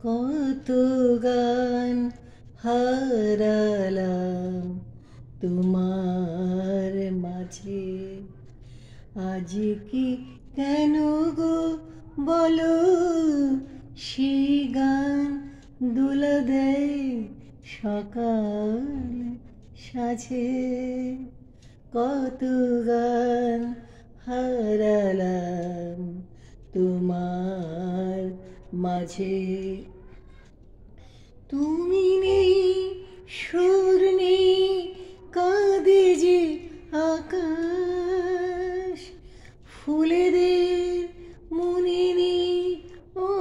কত গান হারালাম তোমার মাঝে, আজ কি কেন গো বলো সেই গান দুলা দেয় সকাল সাঝে। কত গান হারালাম তোমার মাঝে, তুমি নেই সুর নেই কাঁদে যে আকাশ, ফুলেদের মনে নেই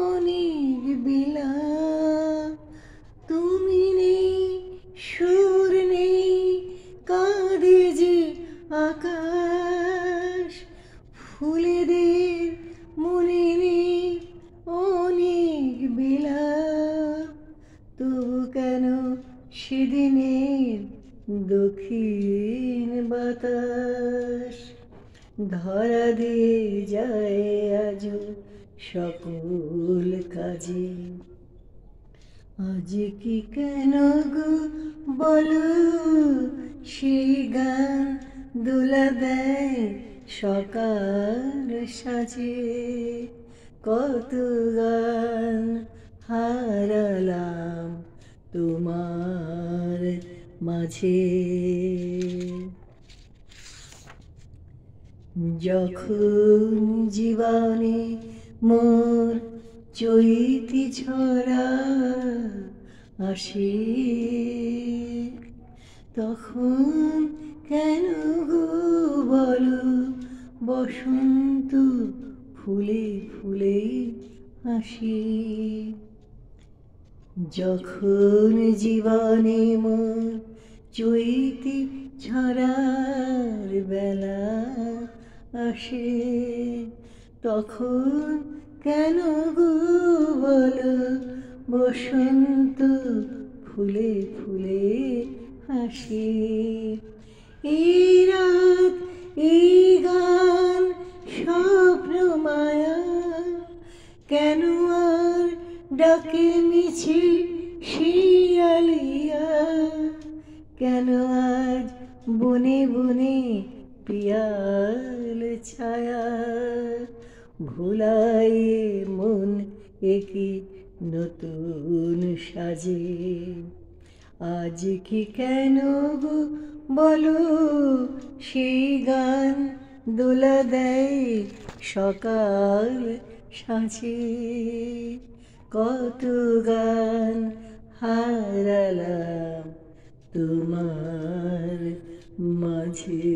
অনেক বিলাপ। তুমি নেই সুর নেই কাঁদে যে আকাশ, ফুলেদের মনে নেই অনেক বিলাপ। তবু কেন সেদিনের দক্ষিণ বাতাস ধরা দিয়ে যায় আজ সকল কাজে। আজ কি কেন গো বলো সেই গান দোলা দেয় সকাল সাজে। কত গান হারালাম তোমার মাঝে। যখন জীবনে মোর চৈতি ঝরা আসে, তখন কেন গো বলো বসন্ত ফুলে ফুলে হাসি। যখন জীবনে মোর চৈতি ঝরার বেলা আসে, তখন কেন গো বলো বসন্ত ফুলে ফুলে হাসি। এই রাত এই গান স্বপ্ন মায়া কেন আর ডাকে মিছে শিয়ালিয়া। কেন আজ বনে বনে পিয়াল ছায়া ভুলায়ে মন একি নতুন সাজে। আজ কি কেন গো বলো সেই গান দোলা দেয় সকাল সাঁঝে। কত গান হারালাম তোমার মাঝে।